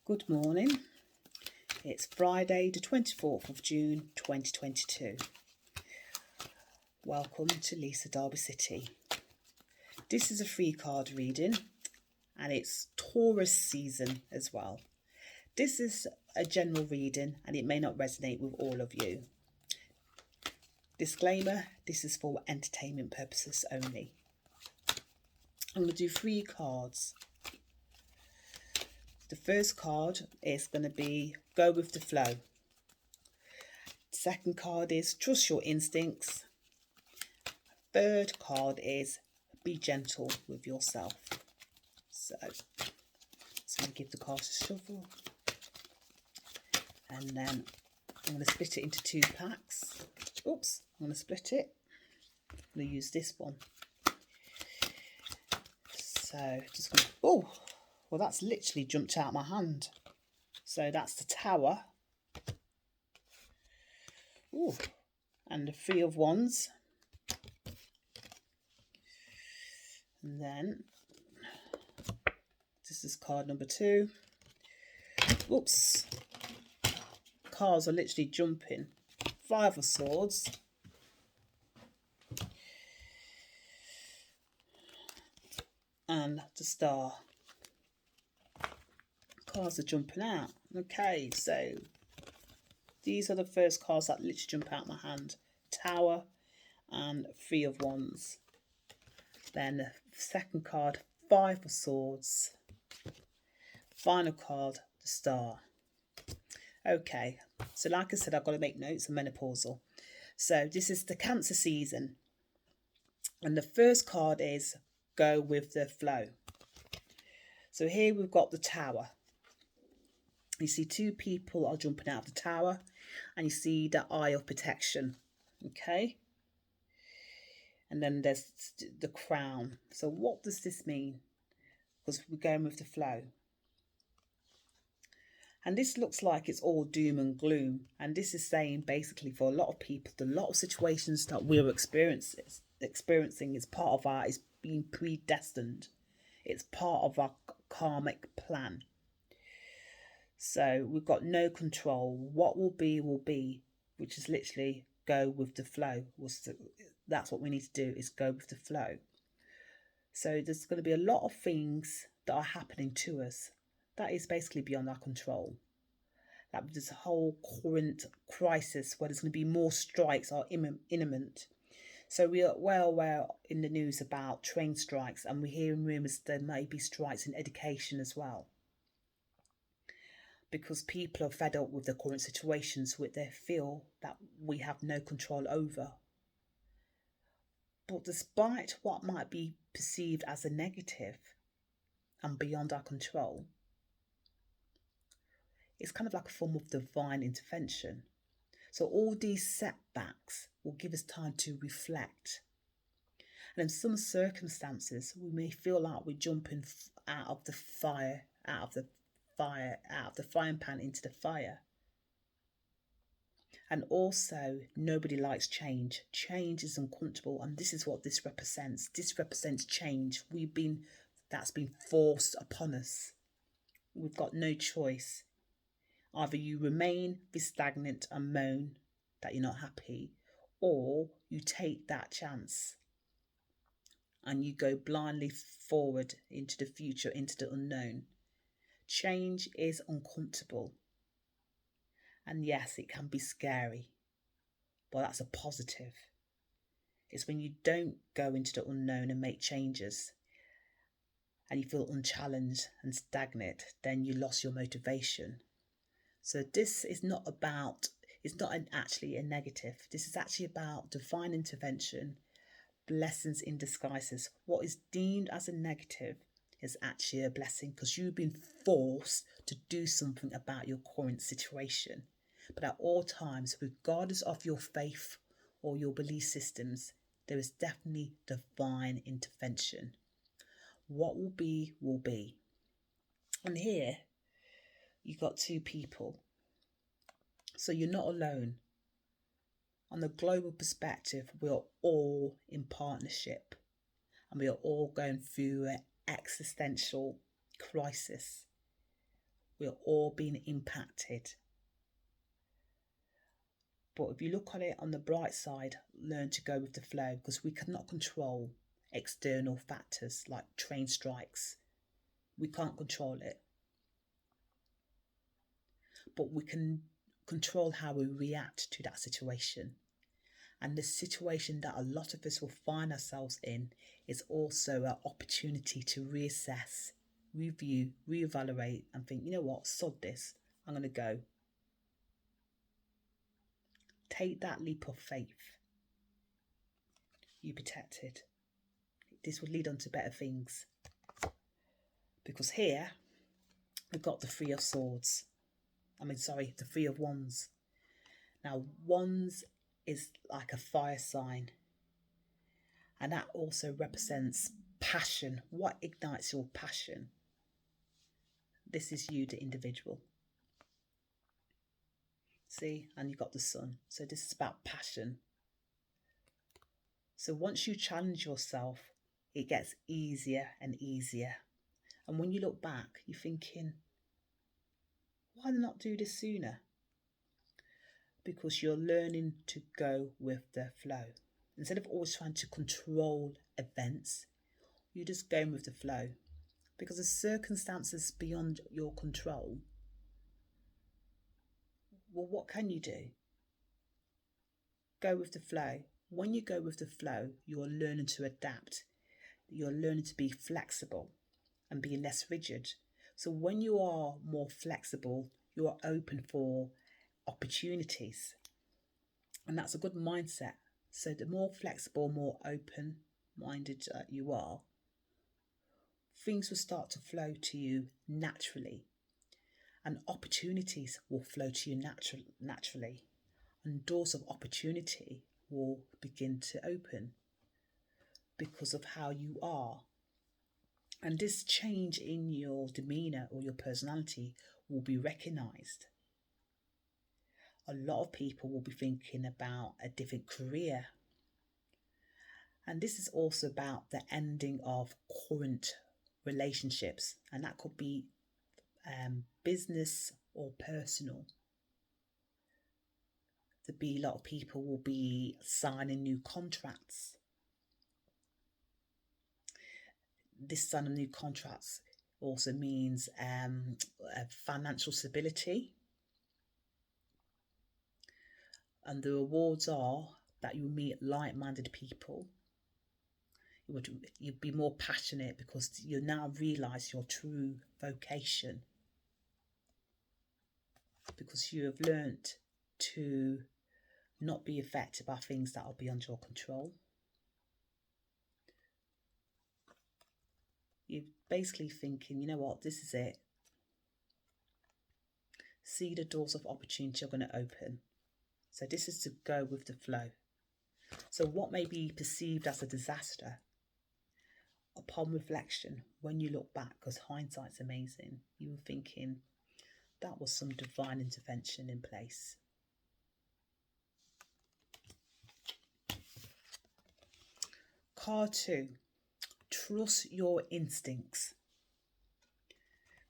Good morning. It's Friday, the 24th of June 2022. Welcome to Lisa Derby City. This is a free card reading and it's Taurus season as well. This is a general reading and it may not resonate with all of you. Disclaimer, this is for entertainment purposes only. I'm going to do 3 cards. The first card is going to be Go with the Flow. Second card is Trust Your Instincts. Third card is Be Gentle with Yourself. So I'm going to give the cards a shuffle. And then I'm going to split it into 2 packs. Oops, I'm going to split it. I'm going to use this one. So just going to, oh, well that's literally jumped out my hand. So that's the Tower. Ooh, and the 3 of Wands. And then this is card number 2. Oops. Cards are literally jumping. 5 of Swords. And the Star. Cards are jumping out. Okay, so these are the first cards that literally jump out my hand. Tower and 3 of Wands. Then the second card, 5 of Swords. Final card, the Star. Okay, so like I said, I've got to make notes of menopausal. So this is the Cancer season. And the first card is Go with the Flow. So here we've got the Tower. You see 2 people are jumping out of the Tower. And you see the Eye of Protection. Okay. And then there's the Crown. So what does this mean? Because we're going with the flow. And this looks like it's all doom and gloom. And this is saying basically for a lot of people, a lot of situations that we're experiencing is part of our, is being predestined. It's part of our karmic plan. So we've got no control. What will be, which is literally go with the flow. That's what we need to do, is go with the flow. So there's going to be a lot of things that are happening to us that is basically beyond our control. Like this whole current crisis where there's going to be more strikes are imminent. So we are well aware in the news about train strikes, and we're hearing rumours there may be strikes in education as well. Because people are fed up with the current situations which they feel that we have no control over. But despite what might be perceived as a negative and beyond our control, it's kind of like a form of divine intervention. So all these setbacks will give us time to reflect. And in some circumstances, we may feel like we're jumping out of the frying pan into the fire. And also, nobody likes change. Change is uncomfortable, and this is what this represents. This represents change. That's been forced upon us. We've got no choice. Either you remain, be stagnant and moan that you're not happy, or you take that chance and you go blindly forward into the future, into the unknown. Change is uncomfortable. And yes, it can be scary, but that's a positive. It's when you don't go into the unknown and make changes and you feel unchallenged and stagnant, then you lost your motivation. So this is not actually a negative. This is actually about divine intervention, blessings in disguises. What is deemed as a negative is actually a blessing because you've been forced to do something about your current situation. But at all times, regardless of your faith or your belief systems, there is definitely divine intervention. What will be, will be. And here, you've got 2 people. So you're not alone. On the global perspective, we're all in partnership. And we are all going through an existential crisis. We're all being impacted. But if you look at it on the bright side, learn to go with the flow, because we cannot control external factors like train strikes. We can't control it. But we can control how we react to that situation. And the situation that a lot of us will find ourselves in is also an opportunity to reassess, review, reevaluate, and think, you know what, sod this, I'm going to go. Take that leap of faith. You're protected. This will lead on to better things. Because here, we've got the Three of Swords. The Three of Wands. Now, Wands is like a fire sign. And that also represents passion. What ignites your passion? This is you, the individual. See, and you've got the Sun. So this is about passion. So once you challenge yourself, it gets easier and easier. And when you look back, you're thinking, why not do this sooner? Because you're learning to go with the flow. Instead of always trying to control events, you're just going with the flow. Because the circumstances beyond your control, well, what can you do? Go with the flow. When you go with the flow, you're learning to adapt. You're learning to be flexible and be less rigid. So when you are more flexible, you are open for opportunities. And that's a good mindset. So the more flexible, more open-minded you are, things will start to flow to you naturally. And opportunities will flow to you naturally. And doors of opportunity will begin to open because of how you are. And this change in your demeanour or your personality will be recognised. A lot of people will be thinking about a different career. And this is also about the ending of current relationships. And that could be business or personal. There'll be a lot of people will be signing new contracts. This sign of new contracts also means financial stability. And the rewards are that you meet like-minded people. You'd be more passionate because you now realise your true vocation. Because you have learnt to not be affected by things that are beyond your control. You're basically thinking, you know what, this is it. See the doors of opportunity are going to open. So this is to go with the flow. So what may be perceived as a disaster, upon reflection, when you look back, because hindsight's amazing, you were thinking, that was some divine intervention in place. Card 2, trust your instincts,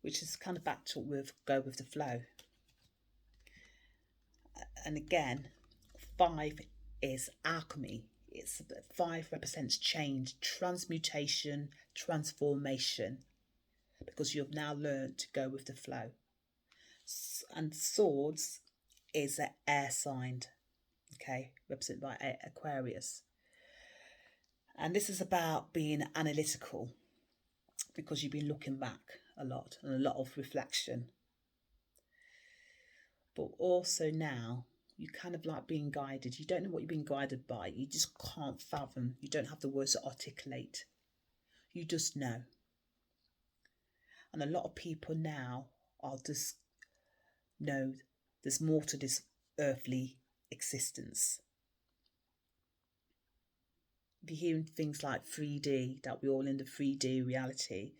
which is kind of back to with go with the flow. And again, 5 is alchemy. 5 represents change, transmutation, transformation, because you have now learned to go with the flow. And swords is an air sign, okay, represented by Aquarius. And this is about being analytical, because you've been looking back a lot and a lot of reflection. But also now, you kind of like being guided. You don't know what you're being guided by. You just can't fathom. You don't have the words to articulate. You just know. And a lot of people now are just know there's more to this earthly existence. You're hearing things like 3D, that we're all in the 3D reality,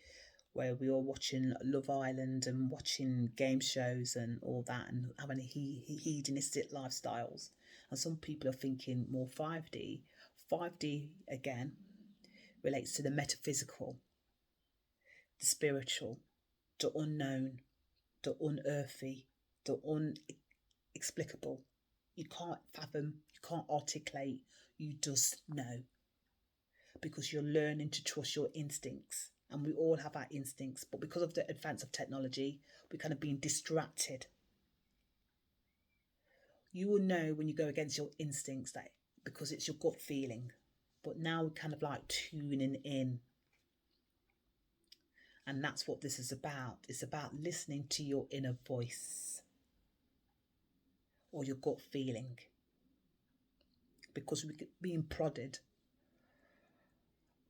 where we're all watching Love Island and watching game shows and all that, and having hedonistic lifestyles. And some people are thinking more 5D. 5D, again, relates to the metaphysical, the spiritual, the unknown, the unearthly, the unexplicable. You can't fathom, you can't articulate, you just know. Because you're learning to trust your instincts. And we all have our instincts, but because of the advance of technology, we're kind of being distracted. You will know when you go against your instincts, that because it's your gut feeling. But now we're kind of like tuning in. And that's what this is about. It's about listening to your inner voice or your gut feeling. Because we're being prodded.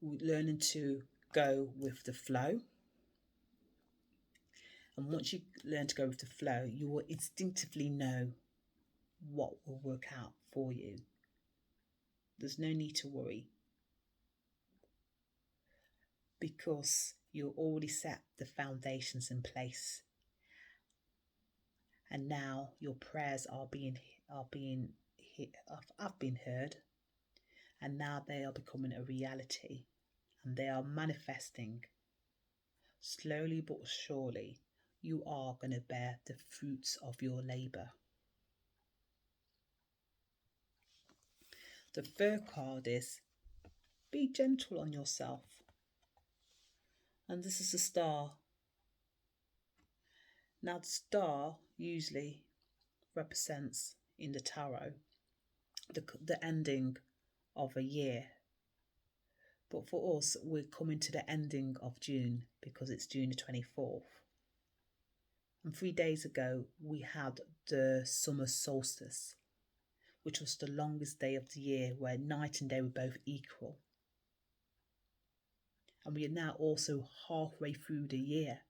We're learning to go with the flow. And once you learn to go with the flow, you will instinctively know what will work out for you. There's no need to worry. Because you already set the foundations in place. And now your prayers have been heard. And now they are becoming a reality. And they are manifesting. Slowly but surely, you are going to bear the fruits of your labour. The third card is be gentle on yourself. And this is a star. Now the star usually represents in the tarot the ending of a year. But for us, we're coming to the ending of June because it's June the 24th. And 3 days ago, we had the summer solstice, which was the longest day of the year where night and day were both equal. And we are now also halfway through the year.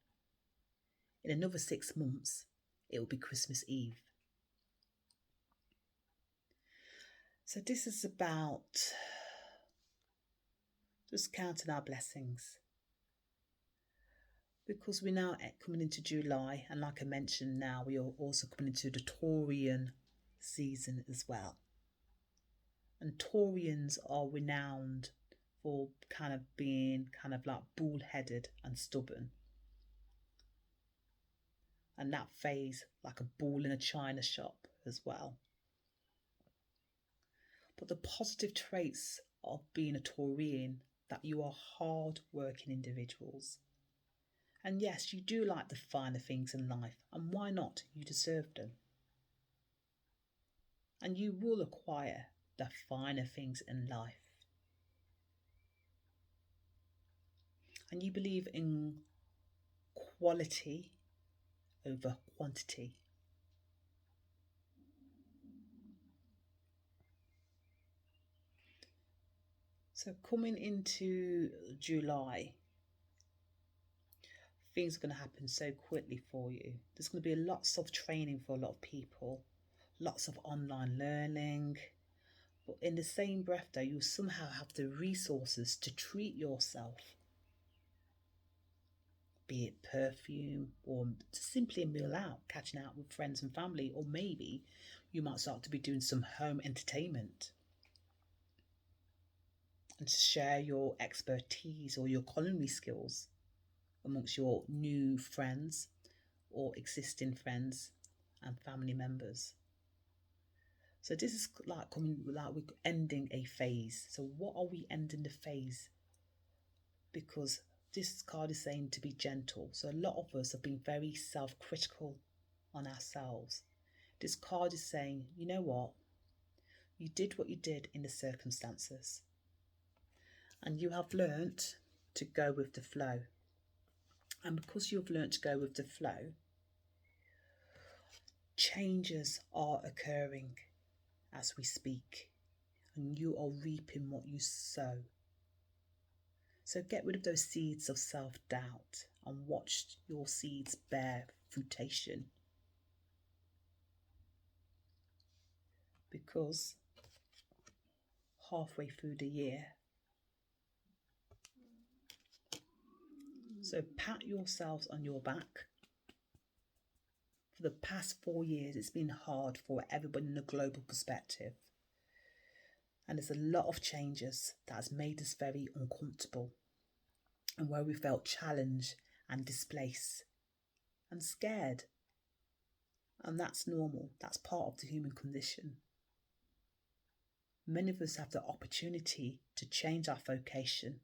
In another 6 months, it will be Christmas Eve. So this is about just counting our blessings. Because we're now coming into July, and like I mentioned now, we are also coming into the Taurian season as well. And Taurians are renowned for kind of being kind of like bull-headed and stubborn. And that phase like a bull in a china shop as well. But the positive traits of being a Taurian, that you are hard-working individuals. And yes, you do like the finer things in life, and why not? You deserve them. And you will acquire the finer things in life. And you believe in quality over quantity. So coming into July, things are going to happen so quickly for you. There's going to be lots of training for a lot of people, lots of online learning. But in the same breath though, you somehow have the resources to treat yourself. Be it perfume or simply a meal out, catching out with friends and family, or maybe you might start to be doing some home entertainment and share your expertise or your culinary skills amongst your new friends or existing friends and family members. So this is like coming, like we're ending a phase. So what are we ending the phase? Because this card is saying to be gentle. So a lot of us have been very self-critical on ourselves. This card is saying, you know what? You did what you did in the circumstances. And you have learnt to go with the flow. And because you've learnt to go with the flow, changes are occurring as we speak. And you are reaping what you sow. So get rid of those seeds of self-doubt and watch your seeds bear fruition. Because halfway through the year, so pat yourselves on your back. For the past 4 years, it's been hard for everybody in a global perspective. And there's a lot of changes that has made us very uncomfortable, and where we felt challenged and displaced and scared And that's normal. That's part of the human condition. Many of us have the opportunity to change our vocation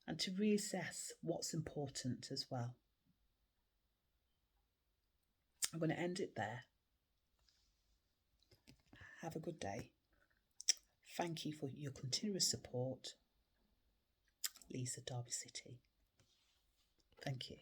and to reassess what's important as well. I'm going to end it there. Have a good day. Thank you for your continuous support. Lisa, Derby City. Thank you.